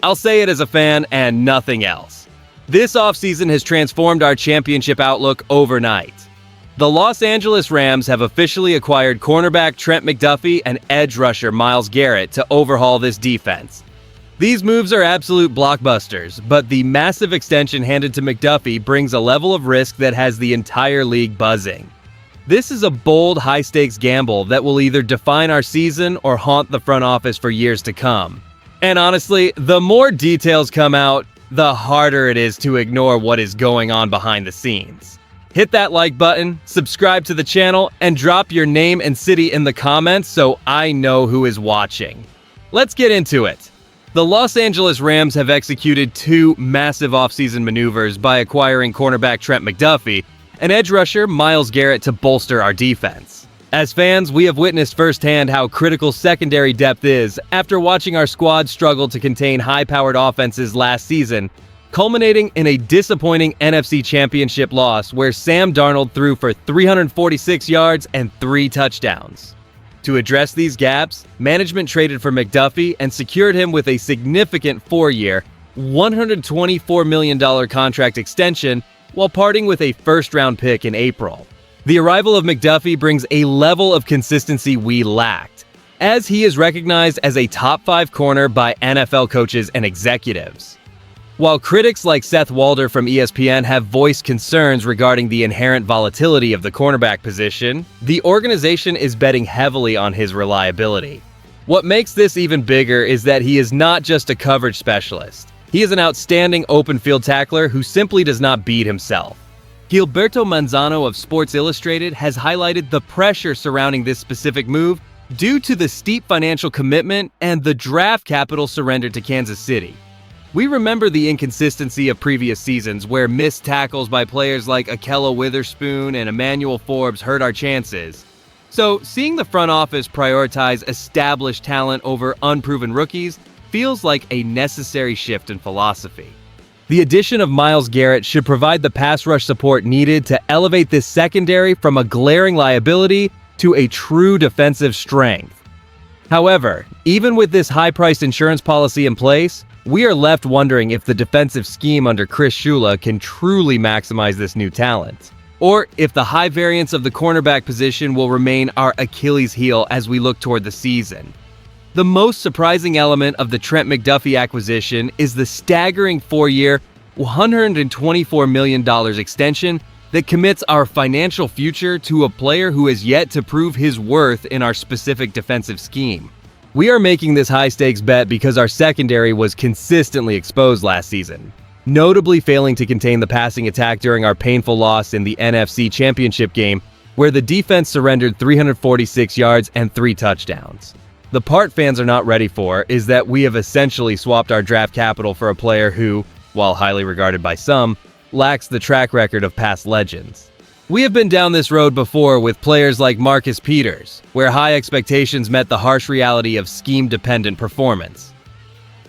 I'll say it as a fan and nothing else. This offseason has transformed our championship outlook overnight. The Los Angeles Rams have officially acquired cornerback Trent McDuffie and edge rusher Myles Garrett to overhaul this defense. These moves are absolute blockbusters, but the massive extension handed to McDuffie brings a level of risk that has the entire league buzzing. This is a bold, high-stakes gamble that will either define our season or haunt the front office for years to come. And honestly, the more details come out, the harder it is to ignore what is going on behind the scenes. Hit that like button, subscribe to the channel, and drop your name and city in the comments so I know who is watching. Let's get into it. The Los Angeles Rams have executed two massive offseason maneuvers by acquiring cornerback Trent McDuffie and edge rusher Myles Garrett to bolster our defense. As fans, we have witnessed firsthand how critical secondary depth is after watching our squad struggle to contain high-powered offenses last season, culminating in a disappointing NFC Championship loss where Sam Darnold threw for 346 yards and 3 touchdowns. To address these gaps, management traded for McDuffie and secured him with a significant 4-year, $124 million contract extension while parting with a first-round pick in April. The arrival of McDuffie brings a level of consistency we lacked, as he is recognized as a top 5 corner by NFL coaches and executives. While critics like Seth Walder from ESPN have voiced concerns regarding the inherent volatility of the cornerback position, the organization is betting heavily on his reliability. What makes this even bigger is that he is not just a coverage specialist. He is an outstanding open field tackler who simply does not beat himself. Gilberto Manzano of Sports Illustrated has highlighted the pressure surrounding this specific move due to the steep financial commitment and the draft capital surrendered to Kansas City. We remember the inconsistency of previous seasons where missed tackles by players like Ahkello Witherspoon and Emmanuel Forbes hurt our chances. So, seeing the front office prioritize established talent over unproven rookies feels like a necessary shift in philosophy. The addition of Myles Garrett should provide the pass rush support needed to elevate this secondary from a glaring liability to a true defensive strength. However, even with this high-priced insurance policy in place, we are left wondering if the defensive scheme under Chris Shula can truly maximize this new talent, or if the high variance of the cornerback position will remain our Achilles heel as we look toward the season. The most surprising element of the Trent McDuffie acquisition is the staggering 4-year, $124 million extension that commits our financial future to a player who has yet to prove his worth in our specific defensive scheme. We are making this high-stakes bet because our secondary was consistently exposed last season, notably failing to contain the passing attack during our painful loss in the NFC Championship game, where the defense surrendered 346 yards and 3 touchdowns. The part fans are not ready for is that we have essentially swapped our draft capital for a player who, while highly regarded by some, lacks the track record of past legends. We have been down this road before with players like Marcus Peters, where high expectations met the harsh reality of scheme-dependent performance.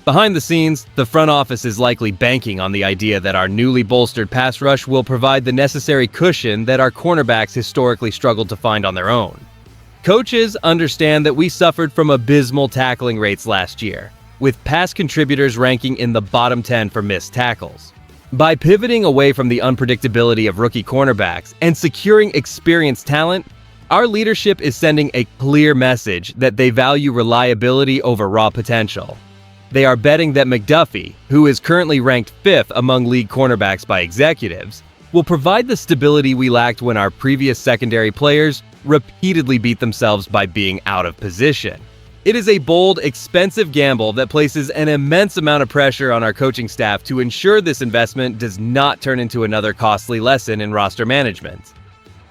Behind the scenes, the front office is likely banking on the idea that our newly bolstered pass rush will provide the necessary cushion that our cornerbacks historically struggled to find on their own. Coaches understand that we suffered from abysmal tackling rates last year, with past contributors ranking in the bottom 10 for missed tackles. By pivoting away from the unpredictability of rookie cornerbacks and securing experienced talent, our leadership is sending a clear message that they value reliability over raw potential. They are betting that McDuffie, who is currently ranked 5th among league cornerbacks by executives, will provide the stability we lacked when our previous secondary players repeatedly beat themselves by being out of position. It is a bold, expensive gamble that places an immense amount of pressure on our coaching staff to ensure this investment does not turn into another costly lesson in roster management.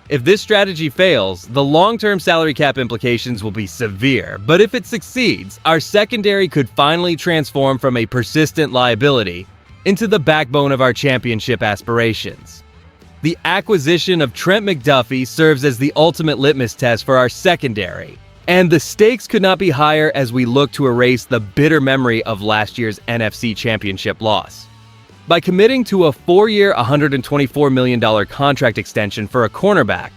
If this strategy fails, the long-term salary cap implications will be severe, but if it succeeds, our secondary could finally transform from a persistent liability into the backbone of our championship aspirations. The acquisition of Trent McDuffie serves as the ultimate litmus test for our secondary, and the stakes could not be higher as we look to erase the bitter memory of last year's NFC Championship loss. By committing to a 4-year, $124 million contract extension for a cornerback,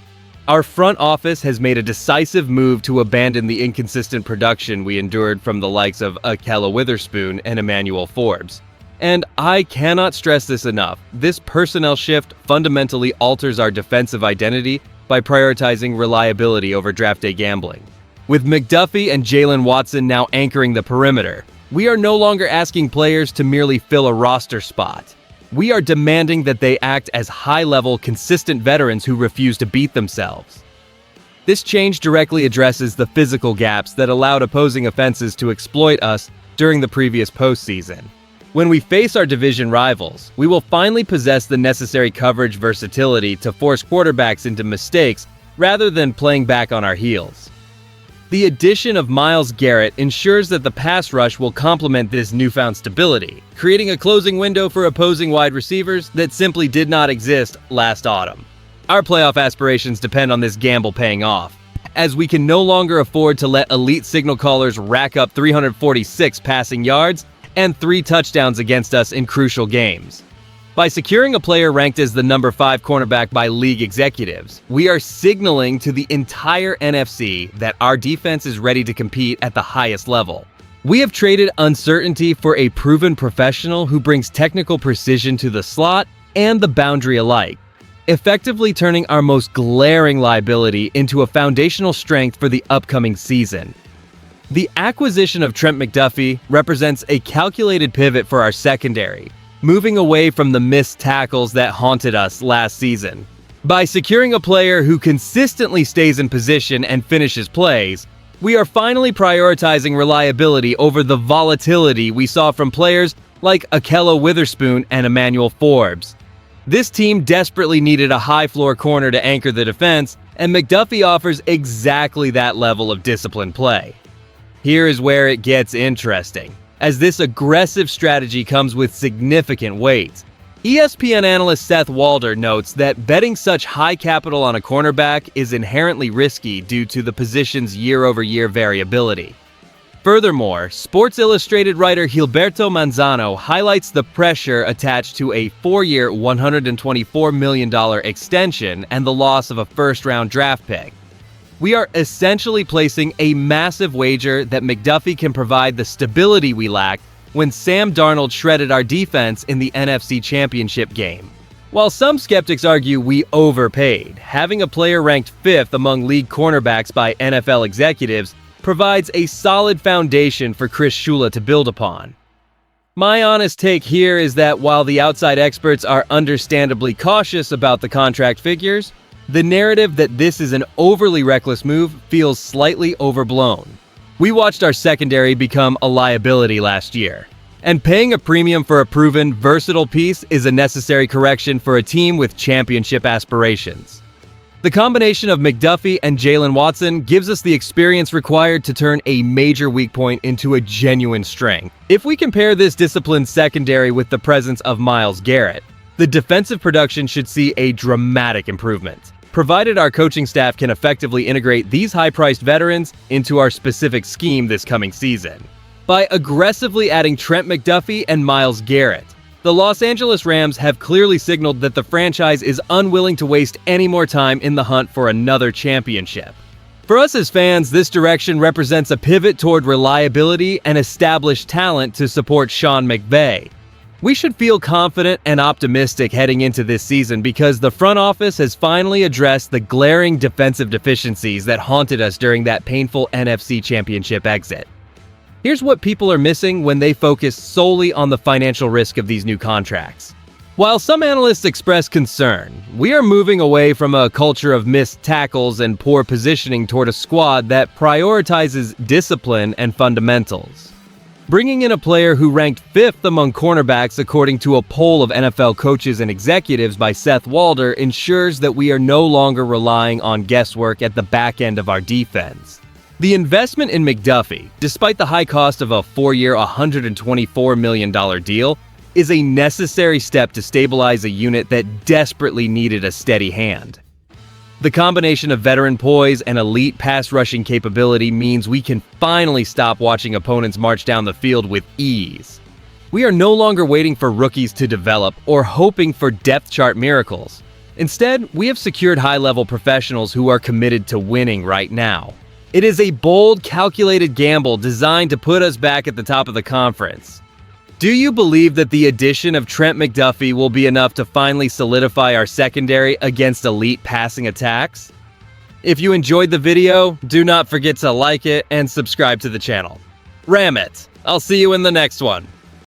Our front office has made a decisive move to abandon the inconsistent production we endured from the likes of Akella Witherspoon and Emmanuel Forbes. And I cannot stress this enough, this personnel shift fundamentally alters our defensive identity by prioritizing reliability over draft day gambling. With McDuffie and Jalen Watson now anchoring the perimeter, we are no longer asking players to merely fill a roster spot. We are demanding that they act as high-level, consistent veterans who refuse to beat themselves. This change directly addresses the physical gaps that allowed opposing offenses to exploit us during the previous postseason. When we face our division rivals, we will finally possess the necessary coverage versatility to force quarterbacks into mistakes rather than playing back on our heels. The addition of Myles Garrett ensures that the pass rush will complement this newfound stability, creating a closing window for opposing wide receivers that simply did not exist last autumn. Our playoff aspirations depend on this gamble paying off, as we can no longer afford to let elite signal callers rack up 346 passing yards and 3 touchdowns against us in crucial games. By securing a player ranked as the number 5 cornerback by league executives, we are signaling to the entire NFC that our defense is ready to compete at the highest level. We have traded uncertainty for a proven professional who brings technical precision to the slot and the boundary alike, effectively turning our most glaring liability into a foundational strength for the upcoming season. The acquisition of Trent McDuffie represents a calculated pivot for our secondary, moving away from the missed tackles that haunted us last season. By securing a player who consistently stays in position and finishes plays, we are finally prioritizing reliability over the volatility we saw from players like Akella Witherspoon and Emmanuel Forbes. This team desperately needed a high-floor corner to anchor the defense, and McDuffie offers exactly that level of disciplined play. Here is where it gets interesting, as this aggressive strategy comes with significant weight. ESPN analyst Seth Walder notes that betting such high capital on a cornerback is inherently risky due to the position's year-over-year variability. Furthermore, Sports Illustrated writer Gilberto Manzano highlights the pressure attached to a 4-year, $124 million extension and the loss of a first-round draft pick. We are essentially placing a massive wager that McDuffie can provide the stability we lacked when Sam Darnold shredded our defense in the NFC Championship game. While some skeptics argue we overpaid, having a player ranked 5th among league cornerbacks by NFL executives provides a solid foundation for Chris Shula to build upon. My honest take here is that while the outside experts are understandably cautious about the contract figures, the narrative that this is an overly reckless move feels slightly overblown. We watched our secondary become a liability last year, and paying a premium for a proven, versatile piece is a necessary correction for a team with championship aspirations. The combination of McDuffie and Jalen Watson gives us the experience required to turn a major weak point into a genuine strength. If we compare this disciplined secondary with the presence of Myles Garrett, the defensive production should see a dramatic improvement, provided our coaching staff can effectively integrate these high-priced veterans into our specific scheme this coming season. By aggressively adding Trent McDuffie and Myles Garrett, the Los Angeles Rams have clearly signaled that the franchise is unwilling to waste any more time in the hunt for another championship. For us as fans, this direction represents a pivot toward reliability and established talent to support Sean McVay. We should feel confident and optimistic heading into this season because the front office has finally addressed the glaring defensive deficiencies that haunted us during that painful NFC Championship exit. Here's what people are missing when they focus solely on the financial risk of these new contracts. While some analysts express concern, we are moving away from a culture of missed tackles and poor positioning toward a squad that prioritizes discipline and fundamentals. Bringing in a player who ranked 5th among cornerbacks according to a poll of NFL coaches and executives by Seth Walder ensures that we are no longer relying on guesswork at the back end of our defense. The investment in McDuffie, despite the high cost of a 4-year, $124 million deal, is a necessary step to stabilize a unit that desperately needed a steady hand. The combination of veteran poise and elite pass rushing capability means we can finally stop watching opponents march down the field with ease. We are no longer waiting for rookies to develop or hoping for depth chart miracles. Instead, we have secured high-level professionals who are committed to winning right now. It is a bold, calculated gamble designed to put us back at the top of the conference. Do you believe that the addition of Trent McDuffie will be enough to finally solidify our secondary against elite passing attacks? If you enjoyed the video, do not forget to like it and subscribe to the channel. Ram it! I'll see you in the next one.